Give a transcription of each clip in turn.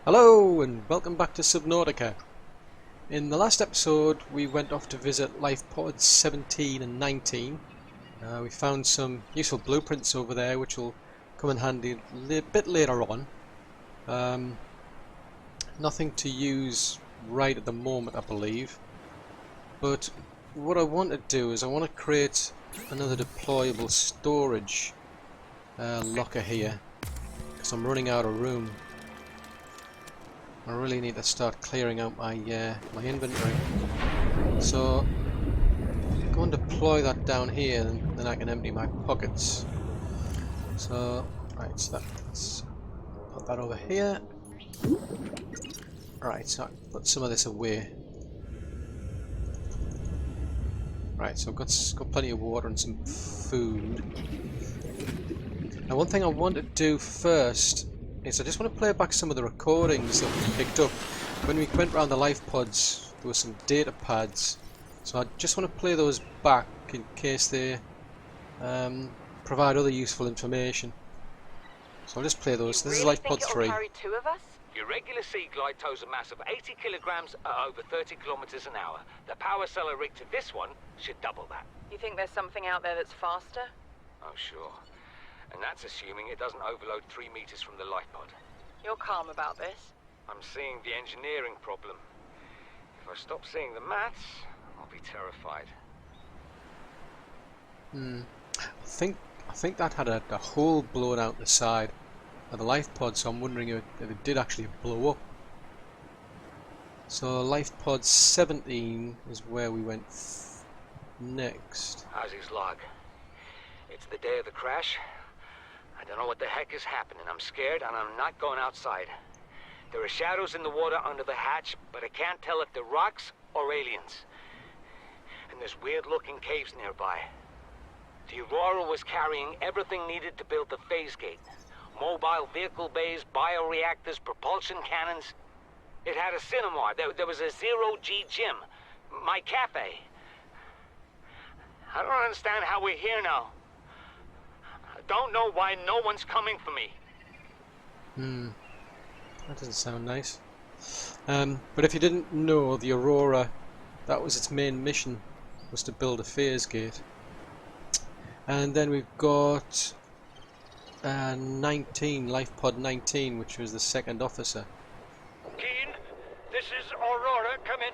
Hello and welcome back to Subnautica. In the last episode we went off to visit lifepods 17 and 19. We found some useful blueprints over there which will come in handy a bit later on. Nothing to use right at the moment, I believe. But what I want to do is I want to create another deployable storage locker here because I'm running out of room. I really need to start clearing out my my inventory. So go and deploy that down here, and then I can empty my pockets. So right, so let's put that over here. Right, so I can put some of this away. Right, so I've got plenty of water and some food. Now, one thing I want to do first is I just want to play back some of the recordings that we picked up when we went around the life pods. There were some data pads, so I just want to play those back in case they provide other useful information. So I'll just play those. This is lifepod 3. Carry two of us? Your regular sea glide tows a mass of 80 kilograms at over 30 kilometers an hour. The power cellar rig to this one should double that. You think there's something out there that's faster? Oh, sure. And that's assuming it doesn't overload 3 meters from the lifepod. You're calm about this? I'm seeing the engineering problem. If I stop seeing the maths, I'll be terrified. I think that had a hole blown out the side of the lifepod, so I'm wondering if it did actually blow up. So lifepod 17 is where we went next. How's his log? It's the day of the crash. I don't know what the heck is happening. I'm scared and I'm not going outside. There are shadows in the water under the hatch, but I can't tell if they're rocks or aliens. And there's weird-looking caves nearby. The Aurora was carrying everything needed to build the phase gate. Mobile vehicle bays, bioreactors, propulsion cannons. It had a cinema. There was a zero-G gym. My cafe. I don't understand how we're here now. I don't know why no one's coming for me. That doesn't sound nice. But if you didn't know, the Aurora, that was its main mission, was to build a phase gate. And then we've got 19, lifepod 19, which was the second officer. Keen, this is Aurora, come in.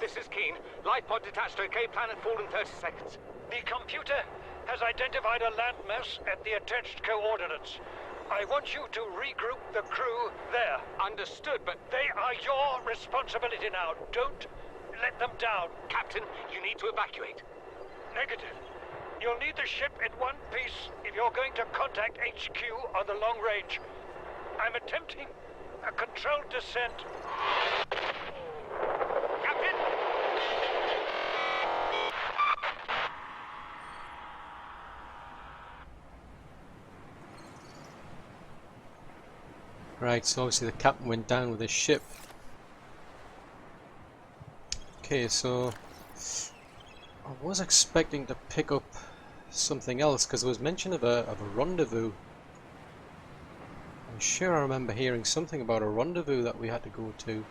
This is Keen. Lifepod detached to a K-planet fall in 30 seconds. The computer has identified a landmass at the attached coordinates. I want you to regroup the crew there. Understood, but They are your responsibility now. Don't let them down. Captain, you need to evacuate. Negative. You'll need the ship in one piece if you're going to contact HQ on the long range. I'm attempting a controlled descent. Captain! Right, so obviously the captain went down with his ship. Okay, so I was expecting to pick up something else because there was mention of a rendezvous. I'm sure I remember hearing something about a rendezvous that we had to go to.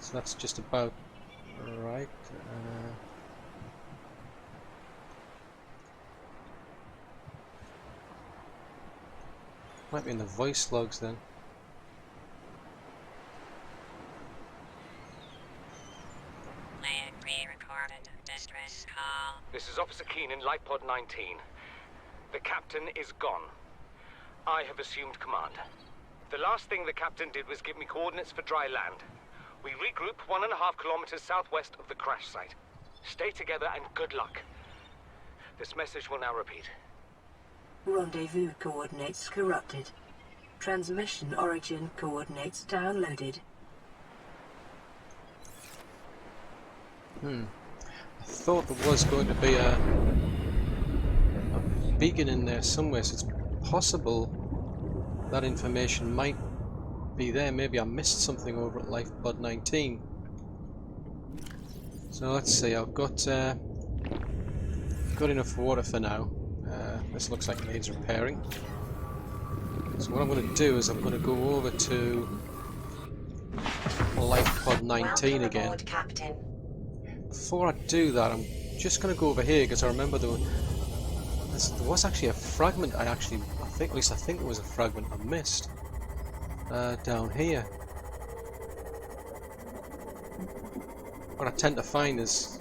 So that's just about right. Might be in the voice logs then. Distress call. This is Officer Keen in Lifepod 19. The captain is gone. I have assumed command. The last thing the captain did was give me coordinates for dry land. We regroup 1.5 kilometers southwest of the crash site. Stay together and good luck. This message will now repeat. Rendezvous coordinates corrupted. Transmission origin coordinates downloaded. I thought there was going to be a beacon in there somewhere, so it's possible that information might be there. Maybe I missed something over at lifepod 19. So let's see, I've got enough water for now. This looks like it needs repairing. So what I'm going to do is I'm going to go over to lifepod 19 again. Aboard, Captain. Before I do that, I'm just going to go over here because I remember there was actually a fragment I think it was a fragment I missed down here. What I tend to find is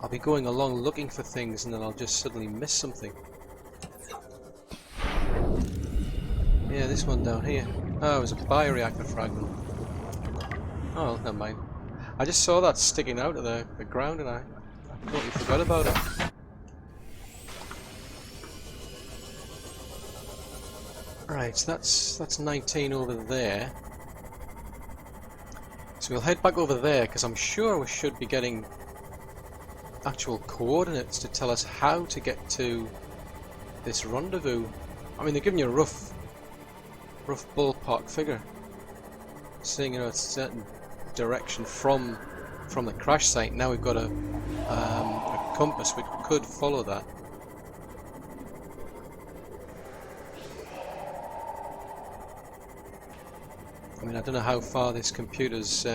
I'll be going along looking for things and then I'll just suddenly miss something. Yeah, this one down here. Oh, it was a bioreactor fragment. Oh, never mind. I just saw that sticking out of the ground and I totally forgot about it. Right, so that's 19 over there. So we'll head back over there because I'm sure we should be getting actual coordinates to tell us how to get to this rendezvous. I mean, they're giving you a rough ballpark figure, saying, you know, it's a certain direction from the crash site. Now we've got a compass which could follow that. I mean, I don't know how far this computer's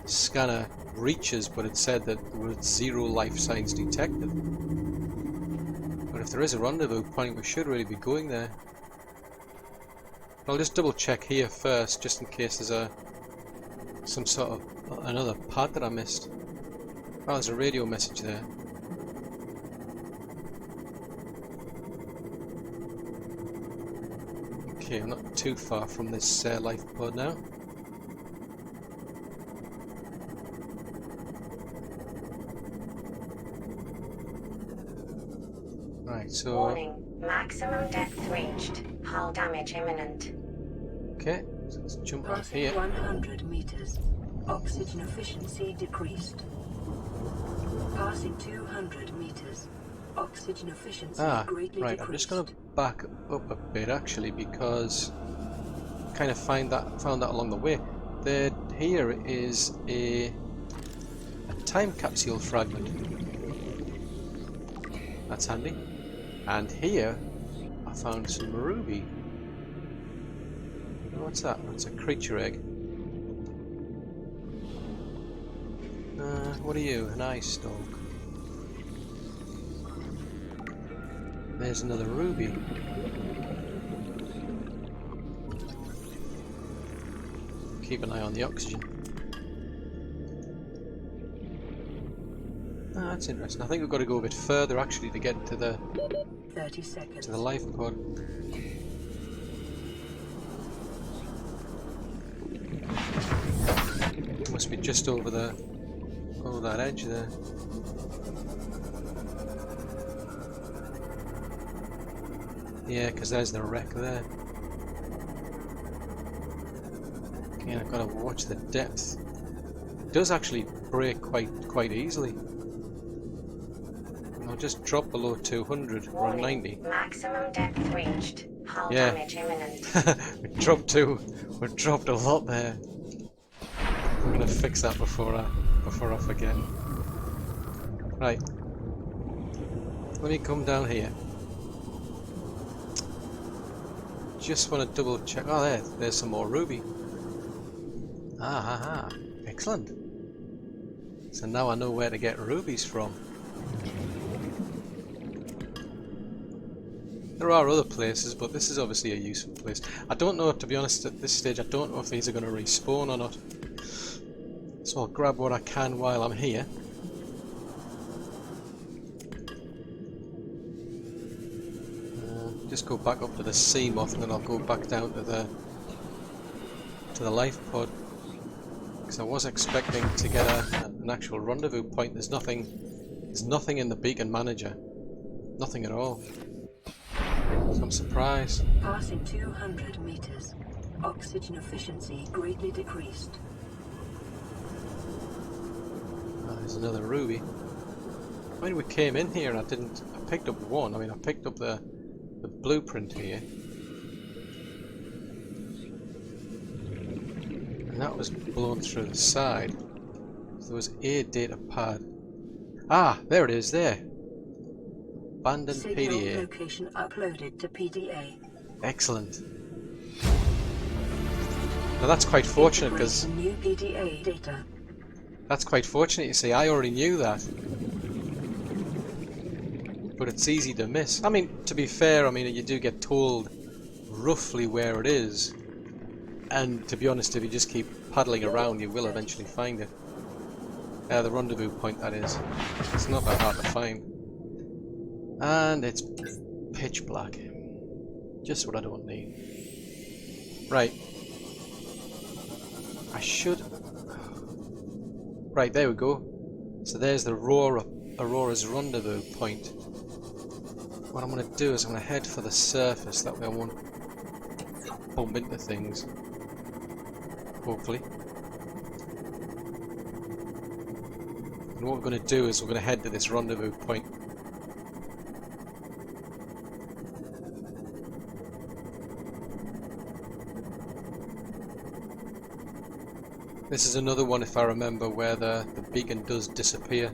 scanner reaches, but it said that there were 0 life signs detected. But if there is a rendezvous point, we should really be going there. I'll just double check here first, just in case there's some sort of another pad that I missed. Oh, there's a radio message there. Okay, I'm not too far from this lifepod now. Right, so... Warning. Maximum depth reached. Hull damage imminent. Okay, so let's jump out Passing here. 100 meters. Oxygen efficiency decreased. Passing 200 meters. Oxygen efficiency greatly right, decreased. I'm just going to back up a bit actually because I kind of found that along the way. Here is a time capsule fragment. That's handy. And here I found some ruby. What's that? It's a creature egg. What are you? An eye stalk. There's another ruby. Keep an eye on the oxygen. Ah, that's interesting. I think we've got to go a bit further actually to get to the 30 seconds. to the lifepod. It must be just over that edge there. Yeah, because there's the wreck there. Okay, I've got to watch the depth. It does actually break quite easily. I'll just drop below 200 or 90. Maximum depth reached. Hull Yeah. damage imminent. we dropped a lot there. I'm gonna fix that before I forget. Right. Let me come down here. Just want to double check. Oh, there's some more ruby. Excellent. So now I know where to get rubies from. There are other places, but this is obviously a useful place. I don't know, to be honest, at this stage, I don't know if these are going to respawn or not. So I'll grab what I can while I'm here. Just go back up to the sea moth and then I'll go back down to the lifepod. Because I was expecting to get an actual rendezvous point. There's nothing in the beacon manager. Nothing at all. So I'm surprised. Passing 200 meters. Oxygen efficiency greatly decreased. There's another ruby. I mean, we came in here and I picked up one. I mean, I picked up the blueprint here. And that was blown through the side. So there was a data pad. Ah, there it is there. abandoned Signal PDA. location uploaded to PDA. Excellent. Now that's quite fortunate because New PDA data. that's quite fortunate. You see, I already knew that, but it's easy to miss. I mean, to be fair, I mean you do get told roughly where it is, and to be honest, if you just keep paddling around, you will eventually find it. The rendezvous point, that is. It's not that hard to find, and it's pitch black. Just what I don't need. Right. I should... Right, there we go. So there's the Aurora's rendezvous point. What I'm going to do is I'm going to head for the surface, that way I won't bump into things. Hopefully. And what we're going to do is we're going to head to this rendezvous point. This is another one, if I remember, where the beacon does disappear.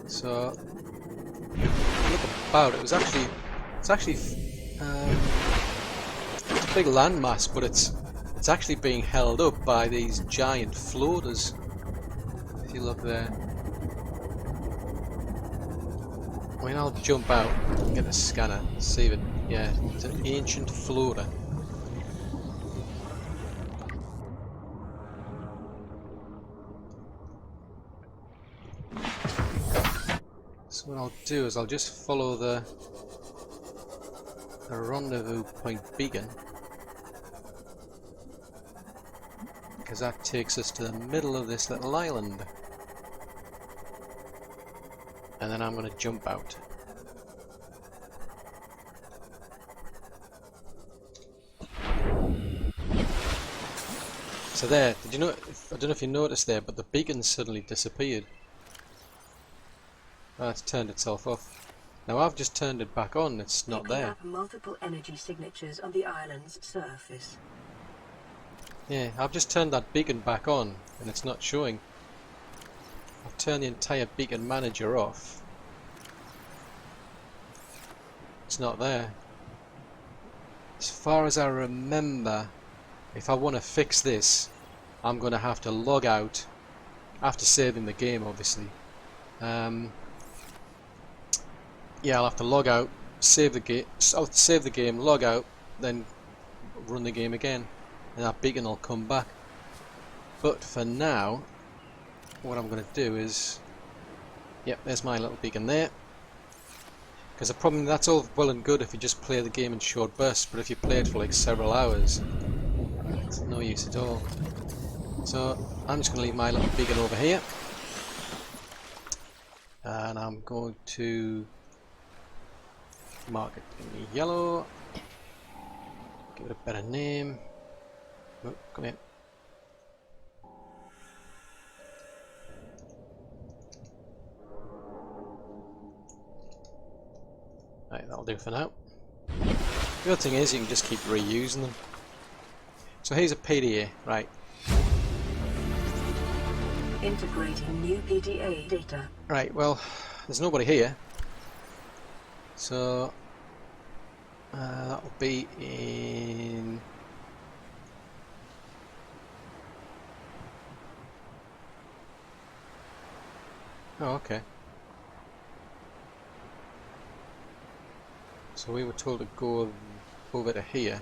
So look about it. It's actually it's a big landmass, but it's actually being held up by these giant floaters. If you look there, I mean, I'll jump out and get a scanner, see if it. Yeah, it's an ancient floater. So what I'll do is I'll just follow the rendezvous point beacon, because that takes us to the middle of this little island, and then I'm going to jump out. So there, did you know? I don't know if you noticed there, but the beacon suddenly disappeared. Oh, it's turned itself off. Now I've just turned it back on. It's not there. Picking up multiple energy signatures on the island's surface. Yeah, I've just turned that beacon back on, and it's not showing. I've turned the entire beacon manager off. It's not there. As far as I remember, if I want to fix this, I'm going to have to log out after saving the game, obviously. Yeah, I'll have to log out, save the game. I'll save the game, log out, then run the game again, and that beacon will come back. But for now, what I'm going to do is, yep, there's my little beacon there. Because the problem, that's all well and good if you just play the game in short bursts, but if you play it for like several hours, it's no use at all. So I'm just going to leave my little beacon over here, and I'm going to mark it in yellow, give it a better name. Oh, come here. Right, that'll do for now. The other thing is you can just keep reusing them. So here's a PDA, right. Integrating new PDA data. Right, well, there's nobody here. So that'll be in... Oh, okay. So we were told to go over to here.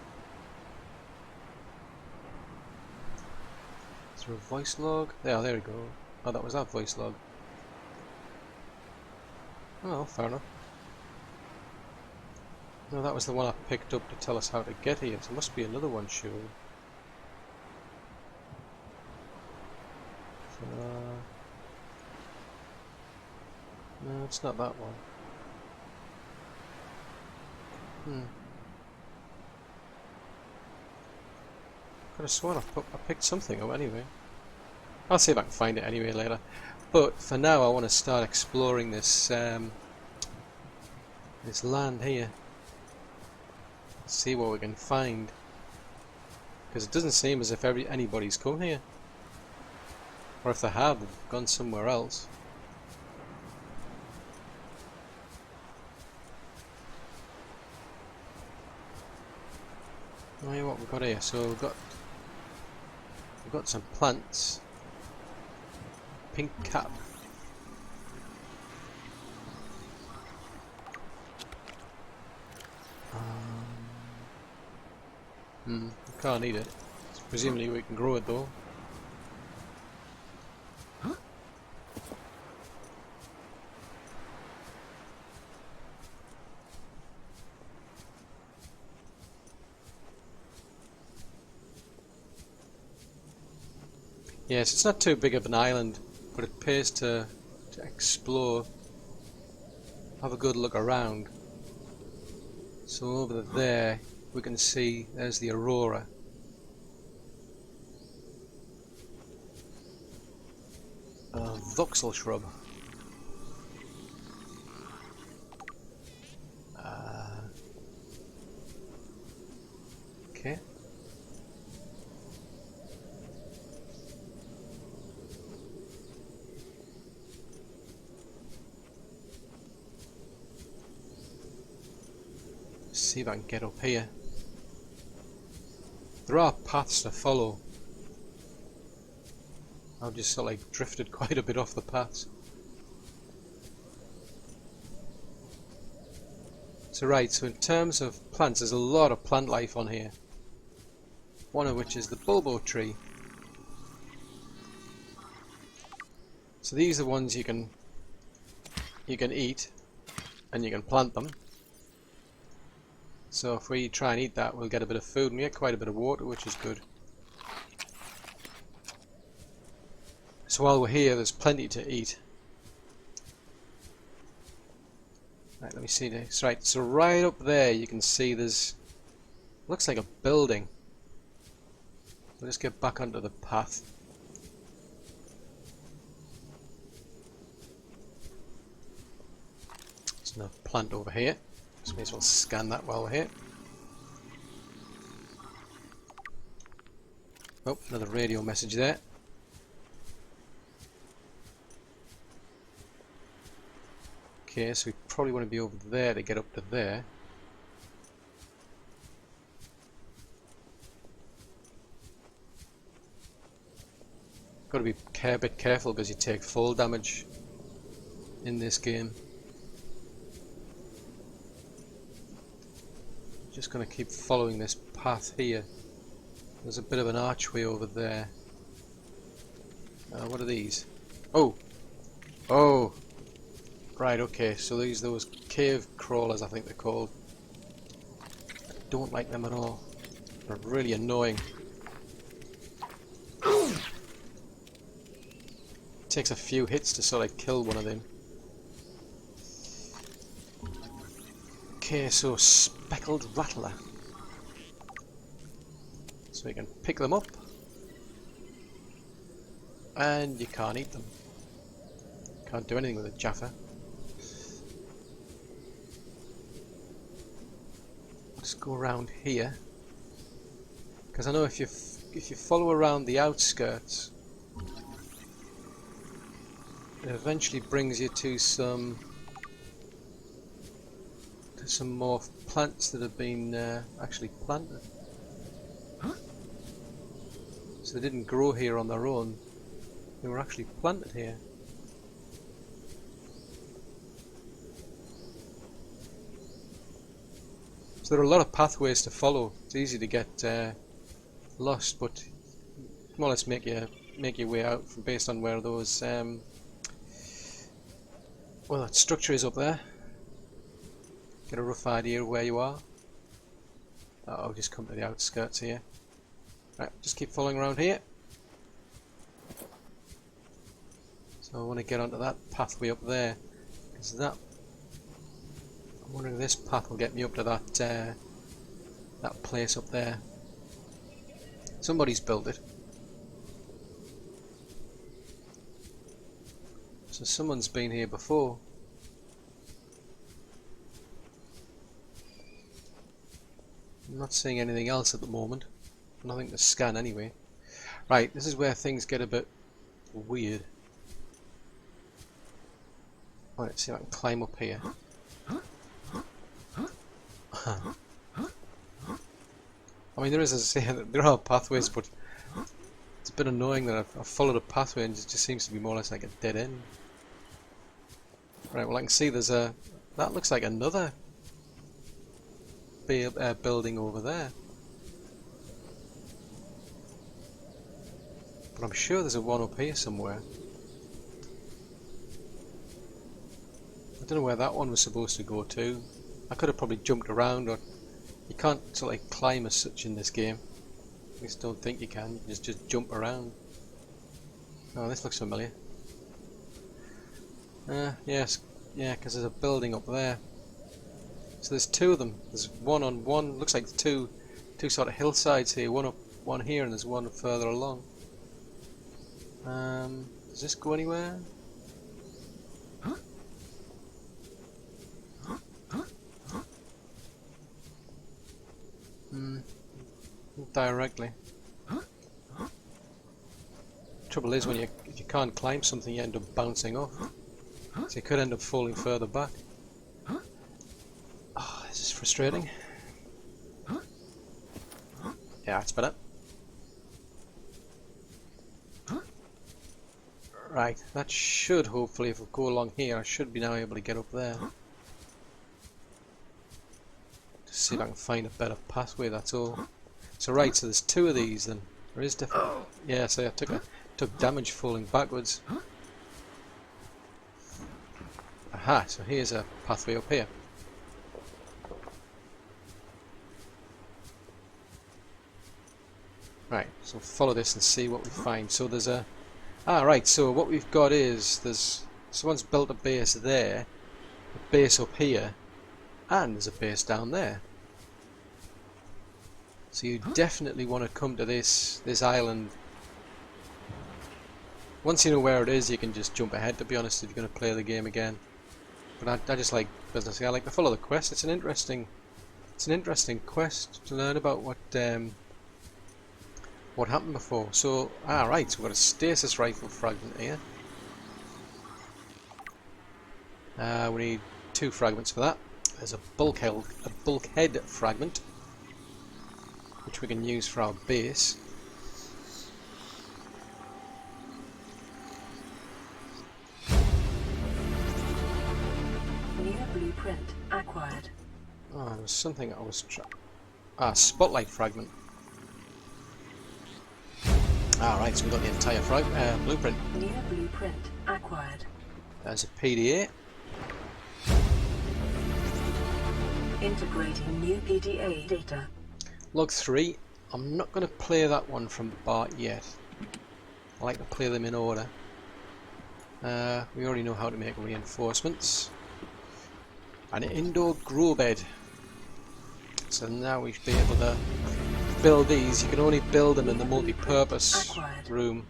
Is there a voice log? There we go. Oh, that was that voice log. Oh, fair enough. No, that was the one I picked up to tell us how to get here. There must be another one, surely. No, it's not that one. Could have sworn I picked something up anyway. I'll see if I can find it anyway later. But for now, I want to start exploring this this land here. See what we can find, because it doesn't seem as if anybody's come here. Or if they have, they've gone somewhere else. Oh yeah, what we've got here? So we've got some plants. Pink cap. We can't eat it. Presumably we can grow it though. Yes, it's not too big of an island, but it pays to explore, have a good look around. So over there we can see there's the Aurora. Voxel shrub. Okay. See if I can get up here. There are paths to follow. I've just sort of like drifted quite a bit off the paths. So right, so in terms of plants, there's a lot of plant life on here. One of which is the Bulbo tree. So these are the ones you can eat, and you can plant them. So if we try and eat that, we'll get a bit of food and we get quite a bit of water, which is good. So while we're here, there's plenty to eat. Right, let me see this. Right, so right up there you can see there's, looks like a building. We'll just get back onto the path. There's another plant over here. So may as well scan that while we're here. Oh, another radio message there. Okay, so we probably want to be over there to get up to there. Got to be a bit careful because you take fall damage in this game. Just going to keep following this path here. There's a bit of an archway over there. What are these? Oh! Oh! Right, okay, so those cave crawlers, I think they're called. I don't like them at all. They're really annoying. It takes a few hits to sort of kill one of them. Okay, so speckled rattler. So we can pick them up. And you can't eat them. Can't do anything with a Jaffa. Let's go around here. Because I know if you follow around the outskirts, it eventually brings you to some more plants that have been actually planted. So they didn't grow here on their own, they were actually planted here. So there are a lot of pathways to follow. It's easy to get lost, but more or less make your way out from based on where those well, that structure is up there. Get a rough idea of where you are. I'll just come to the outskirts here. Right, just keep following around here. So I want to get onto that pathway up there, because that, I'm wondering if this path will get me up to that that place up there. Somebody's built it. So someone's been here before. I'm not seeing anything else at the moment. Nothing to scan anyway. Right, this is where things get a bit weird. Let's see if I can climb up here. I mean, there is, as I say, there are pathways, but it's a bit annoying that I've followed a pathway and it just seems to be more or less like a dead end. Right, well I can see there's a... that looks like another building over there. But I'm sure there's a one up here somewhere. I don't know where that one was supposed to go to. I could have probably jumped around, or you can't sort of like climb as such in this game. I just don't think you can. You just jump around. Oh, this looks familiar. Yes, yeah, because there's a building up there. So there's two of them. There's one on one. Looks like two sort of hillsides here. One up, one here, and there's one further along. Does this go anywhere? Not directly. Trouble is, when if you can't climb something, you end up bouncing off. So you could end up falling further back. Oh, this is frustrating. Yeah, it's better. Right, that should hopefully, if we go along here, I should be now able to get up there. Just see if I can find a better pathway, that's all. So right, so there's two of these then. There is different. Yeah, so I took damage falling backwards. Aha, so here's a pathway up here. Right, so follow this and see what we find. So there's a... Ah, right, so what we've got is, someone's built a base there, a base up here, and there's a base down there. So you definitely want to come to this island. Once you know where it is, you can just jump ahead, to be honest, if you're going to play the game again. But I just like business. I like to follow the quest. It's an interesting quest to learn about what happened before. So, right, so we've got a stasis rifle fragment here. We need 2 fragments for that. There's a bulkhead fragment, which we can use for our base. New blueprint acquired. Oh, there was something I was spotlight fragment. Right, so we've got the entire blueprint. New blueprint acquired. There's a PDA. Integrating new PDA data. Log 3. I'm not going to play that one from Bart yet. I like to play them in order. We already know how to make reinforcements. An indoor growbed. So now we should be able to build these. You can only build them in the multi-purpose room.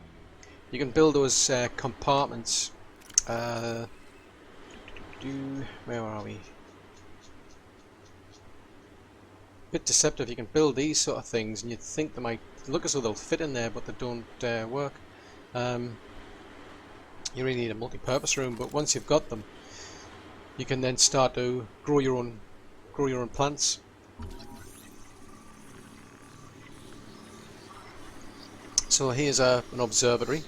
You can build those compartments. Where are we? Bit deceptive. You can build these sort of things, and you'd think they might look as though they'll fit in there, but they don't work. You really need a multi-purpose room, but once you've got them, you can then start to grow your own plants. So here's an observatory.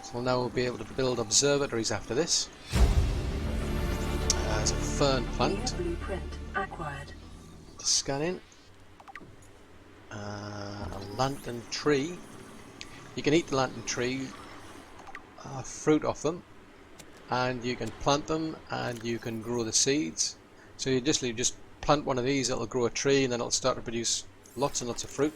So now we'll be able to build observatories after this. There's a fern plant. Blueprint acquired. Scan in. A lantern tree. You can eat the lantern tree, fruit off them, and you can plant them, and you can grow the seeds. So you just plant one of these, it'll grow a tree, and then it'll start to produce lots and lots of fruit.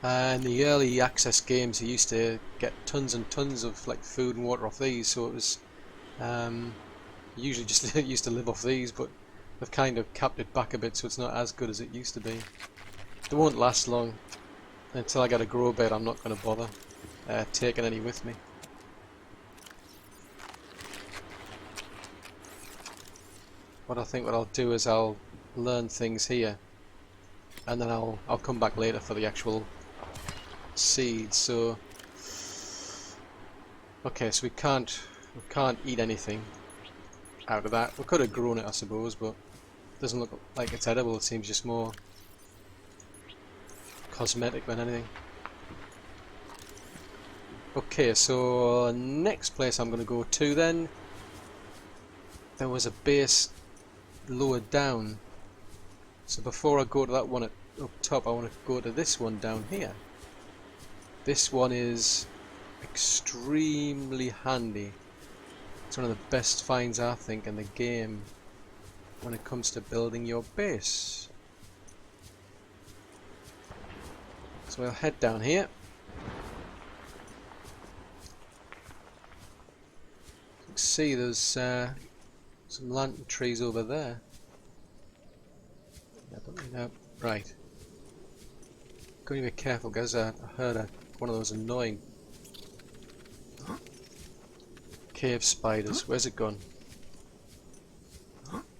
In the early access games, you used to get tons and tons of like food and water off these. So it was usually just used to live off these, but they've kind of capped it back a bit, so it's not as good as it used to be. They won't last long. Until I get a grow bed, I'm not going to bother taking any with me. What I'll do is I'll learn things here, and then I'll come back later for the actual seeds. So Okay, so we can't eat anything out of that. We could have grown it, I suppose, but it doesn't look like it's edible. It seems just more cosmetic than anything. Okay, so next place I'm going to go to then, there was a base lower down. So before I go to that one up top, I want to go to this one down here. This one is extremely handy. It's one of the best finds, I think, in the game when it comes to building your base. So we'll head down here. You can see there's some lantern trees over there. Right. Gotta be careful, guys. I heard one of those annoying cave spiders. Where's it gone?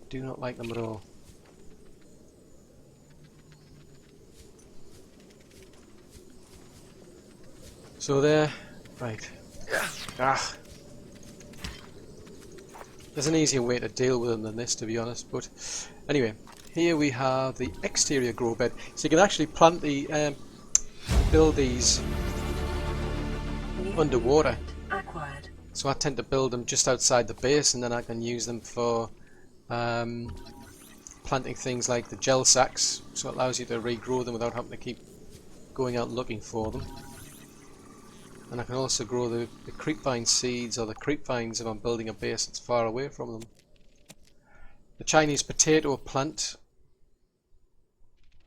Do not like them at all. So there, right. Ah. There's an easier way to deal with them than this, to be honest. But anyway, here we have the exterior grow bed. So you can actually plant the, build these underwater. Acquired. So I tend to build them just outside the base, and then I can use them for planting things like the gel sacks. So it allows you to regrow them without having to keep going out looking for them. And I can also grow the creepvine seeds or the creepvines if I'm building a base that's far away from them. The Chinese potato plant,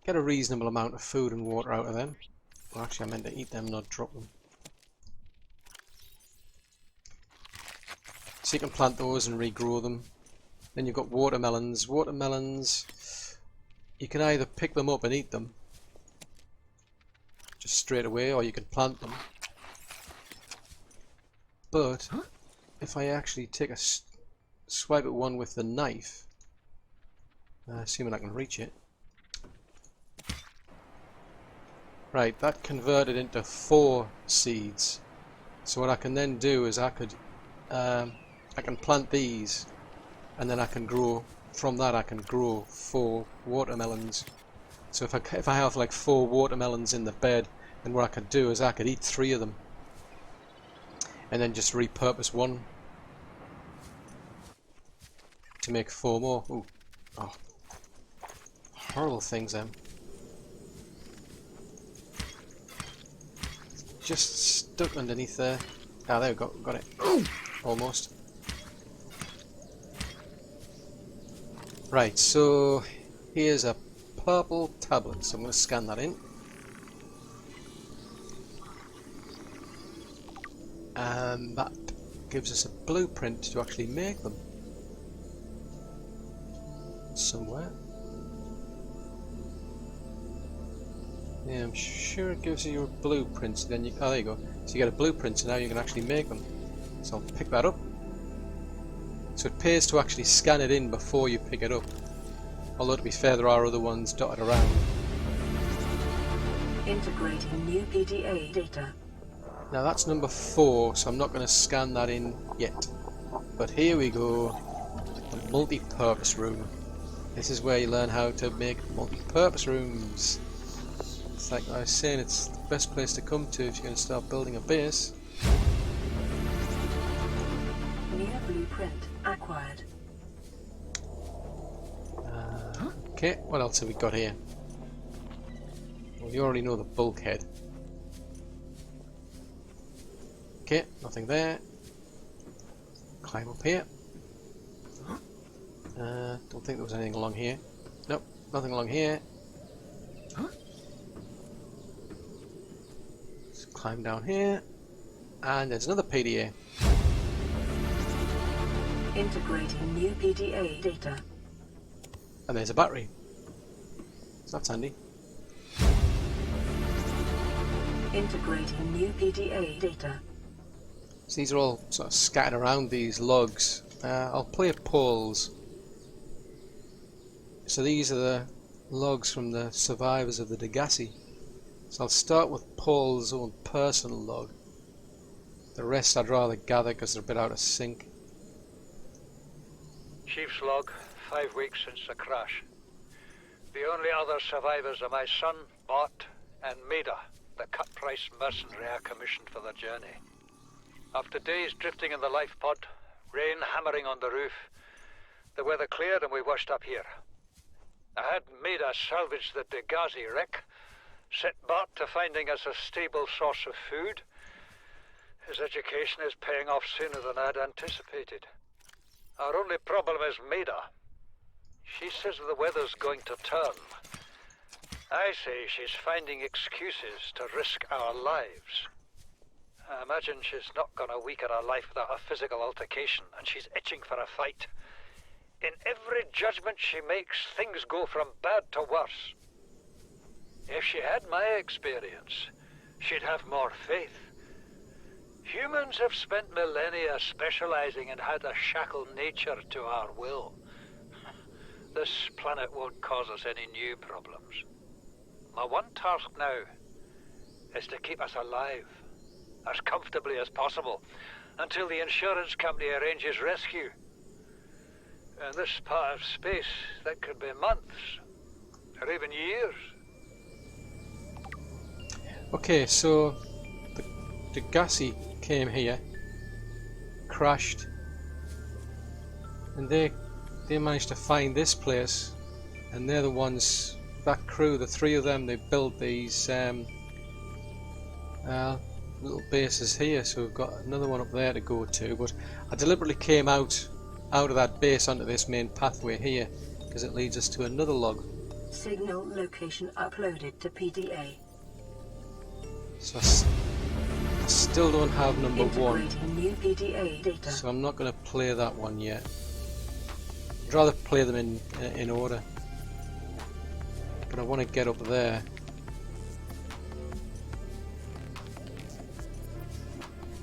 get a reasonable amount of food and water out of them. Well, actually I meant to eat them, not drop them. So you can plant those and regrow them. Then you've got watermelons. Watermelons, you can either pick them up and eat them just straight away, or you can plant them. But if I actually take a swipe at one with the knife, assuming I can reach it, right, that converted into 4 seeds. So what I can then do is I can plant these, and then I can grow from that. I can grow 4 watermelons. So if I have like 4 watermelons in the bed, then what I could do is I could eat 3 of them, and then just repurpose 1 to make 4 more. Ooh. Oh. Horrible things, them. Just stuck underneath there. Ah, there we go. Got it. Almost. Right, so here's a purple tablet. So I'm going to scan that in. And that gives us a blueprint to actually make them somewhere. Yeah, I'm sure it gives you your blueprints. Then you, oh, there you go. So you get a blueprint, so now you can actually make them. So I'll pick that up. So it pays to actually scan it in before you pick it up. Although to be fair, there are other ones dotted around. Integrating new PDA data. Now that's number 4, so I'm not going to scan that in yet. But here we go, the multi-purpose room. This is where you learn how to make multi-purpose rooms. It's like I was saying, it's the best place to come to if you're going to start building a base. New blueprint acquired. Okay, what else have we got here? Well, you already know the bulkhead. Okay, nothing there. Climb up here. Don't think there was anything along here. Nope, nothing along here. Let's climb down here. And there's another PDA. Integrating new PDA data. And there's a battery. So that's handy. Integrating new PDA data. So these are all sort of scattered around these logs. I'll play poles. So these are the logs from the survivors of the Degasi. So I'll start with Paul's own personal log. The rest I'd rather gather because they're a bit out of sync. Chief's log, 5 weeks since the crash. The only other survivors are my son, Bart, and Maida, the cut-price mercenary I commissioned for the journey. After days drifting in the lifepod, rain hammering on the roof, the weather cleared and we washed up here. I had Maida salvage the Degasi wreck, set Bart to finding us a stable source of food. His education is paying off sooner than I'd anticipated. Our only problem is Maida. She says the weather's going to turn. I say she's finding excuses to risk our lives. I imagine she's not gonna weaken her life without a physical altercation, and she's itching for a fight. In every judgment she makes, things go from bad to worse. If she had my experience, she'd have more faith. Humans have spent millennia specializing in how to shackle nature to our will. This planet won't cause us any new problems. My one task now is to keep us alive, as comfortably as possible, until the insurance company arranges rescue. In this part of space, that could be months, or even years. Okay, so the Degasi came here, crashed, and they managed to find this place, and they're the ones, that crew, the three of them, they built these little bases here. So we've got another one up there to go to, but I deliberately came out of that base onto this main pathway here because it leads us to another log. Signal location uploaded to PDA. So I still don't have number one, Integrating new PDA data. so I'm not going to play that one yet. I'd rather play them in order, but I want to get up there.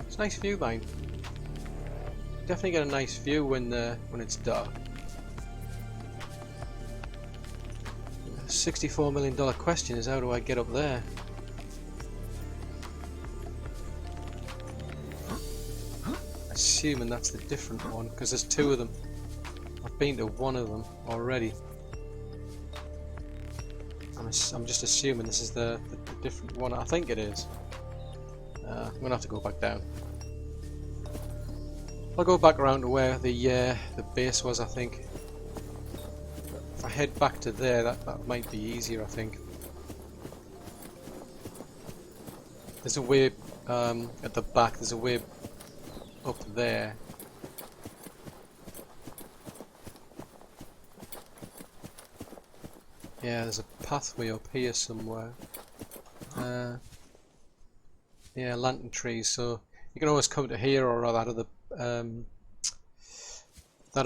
It's a nice view, mate. Definitely get a nice view when it's dark. The $64 million question is, how do I get up there? Assuming that's the different one, because there's two of them. I've been to one of them already. I'm just assuming this is the different one. I think it is. I'm gonna have to go back down. I'll go back around to where the base was. I think if I head back to there, that might be easier. I think there's a way at the back. There's a way up there. Yeah, there's a pathway up here somewhere. Yeah, lantern trees. So you can always come to here or that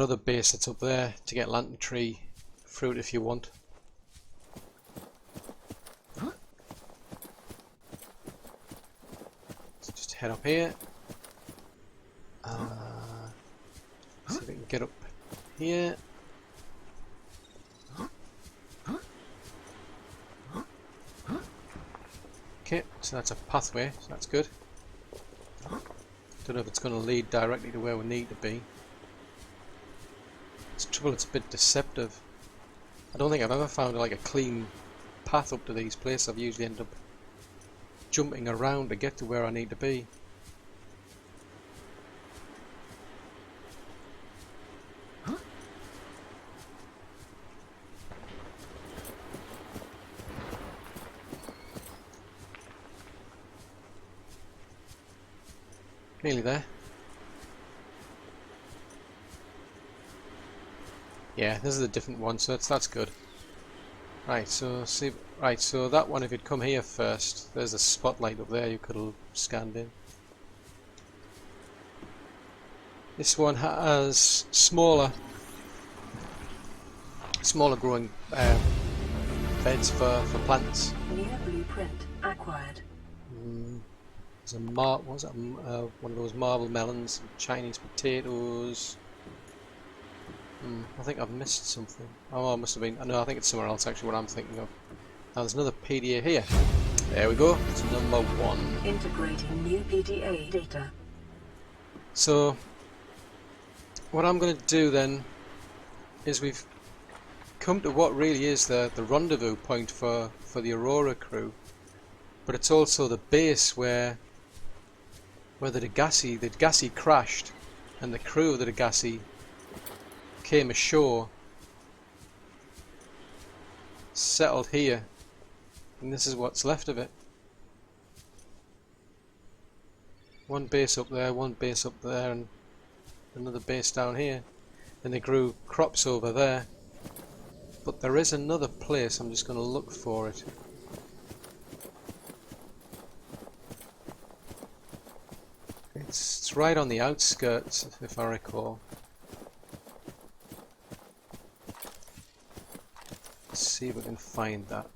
other base that's up there to get lantern tree fruit if you want. So just head up here. See if we can get up here. Okay, so that's a pathway, so that's good. Don't know if it's going to lead directly to where we need to be. It's trouble, it's a bit deceptive. I don't think I've ever found like a clean path up to these places. I've usually ended up jumping around to get to where I need to be. Nearly there. Yeah, this is a different one, so that's good. Right, so so that one, if you'd come here first, there's a spotlight up there you could have scanned in. This one has smaller growing beds for plants. New blueprint acquired. There's one of those Marblemelons, Chinese potatoes. I think I've missed something. Oh, it must have been. No, I think it's somewhere else actually. What I'm thinking of. Now there's another PDA here. There we go. It's number one. Integrating new PDA data. So what I'm going to do then is we've come to what really is the rendezvous point for the Aurora crew, but it's also the base where the Degasi crashed, and the crew of the Degasi came ashore, settled here, and this is what's left of it. One base up there, one base up there, and another base down here. And they grew crops over there. But there is another place, I'm just going to look for it. It's right on the outskirts, if I recall. Let's see if we can find that.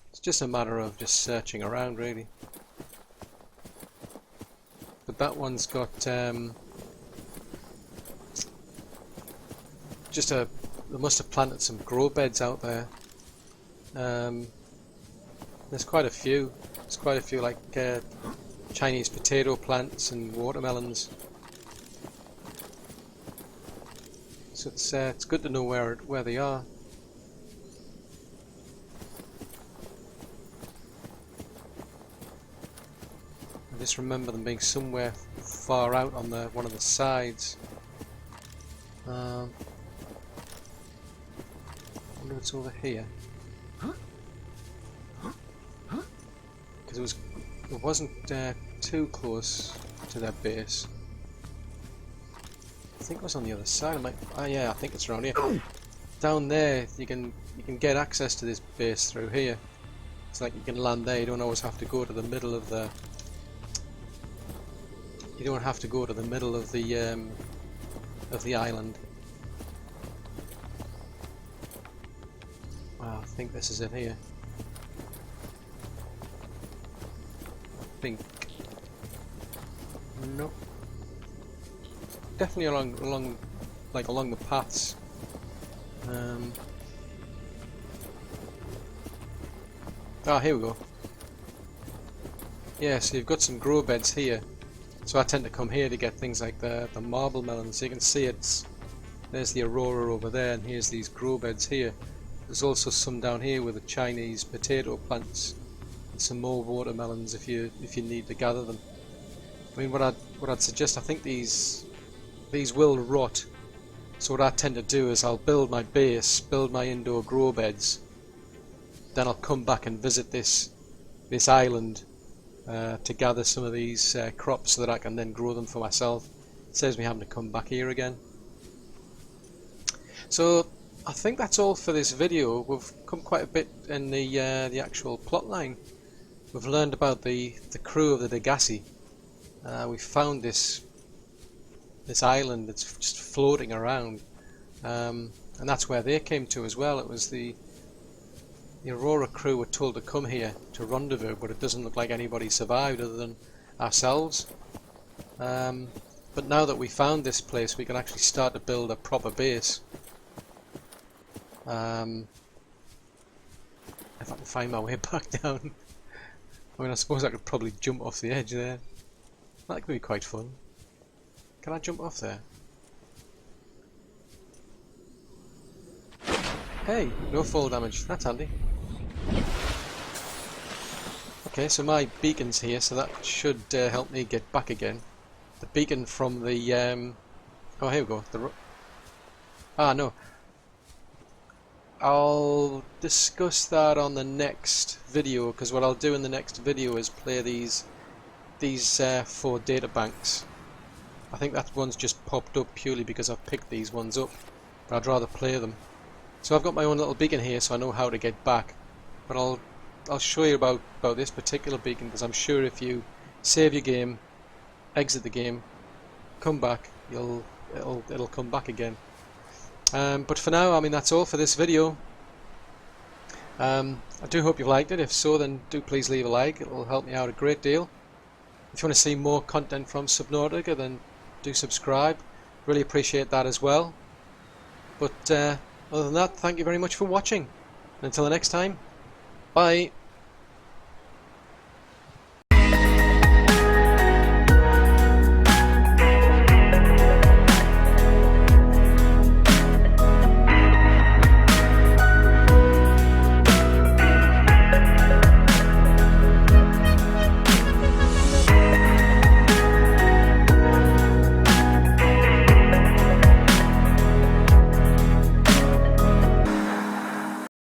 It's just a matter of just searching around, really. But that one's got they must have planted some grow beds out there. There's quite a few. There's quite a few, like Chinese potato plants and watermelons. So it's good to know where they are. I just remember them being somewhere far out on one of the sides. I wonder if it's over here. Because it wasn't too close to their base. I think it was on the other side. Oh yeah, I think it's around here. Down there, you can get access to this base through here. It's like you can land there. You don't always have to go to the middle of the. You don't have to go to the middle of the island. Wow, I think this is it here. I think. Nope. Definitely along the paths. Here we go. Yeah, so you've got some grow beds here. So I tend to come here to get things like the Marblemelons. So you can see there's the Aurora over there, and here's these grow beds here. There's also some down here with the Chinese potato plants, and some more watermelons if you need to gather them. I mean, what I'd suggest, I think these will rot. So what I tend to do is I'll build my base, build my indoor grow beds, then I'll come back and visit this island to gather some of these crops so that I can then grow them for myself. It saves me having to come back here again. So I think that's all for this video. We've come quite a bit in the actual plot line. We've learned about the crew of the Degasi. We found this island that's just floating around, and that's where they came to as well. It was the Aurora crew were told to come here to rendezvous, but it doesn't look like anybody survived other than ourselves. But now that we found this place, we can actually start to build a proper base. If I can find my way back down. I mean, I suppose I could probably jump off the edge there. That could be quite fun. Can I jump off there? Hey, no fall damage. That's handy. Okay, so my beacon's here, so that should help me get back again. The beacon from the oh, here we go. No. I'll discuss that on the next video, because what I'll do in the next video is play these 4 data banks. I think that one's just popped up purely because I've picked these ones up, but I'd rather play them. So I've got my own little beacon here, so I know how to get back. But I'll show you about this particular beacon, because I'm sure if you save your game, exit the game, come back, it'll come back again. But for now, I mean, that's all for this video. I do hope you've liked it. If so, then do please leave a like. It'll help me out a great deal. If you want to see more content from Subnautica, then do subscribe. Really appreciate that as well. But other than that, thank you very much for watching. And until the next time, bye.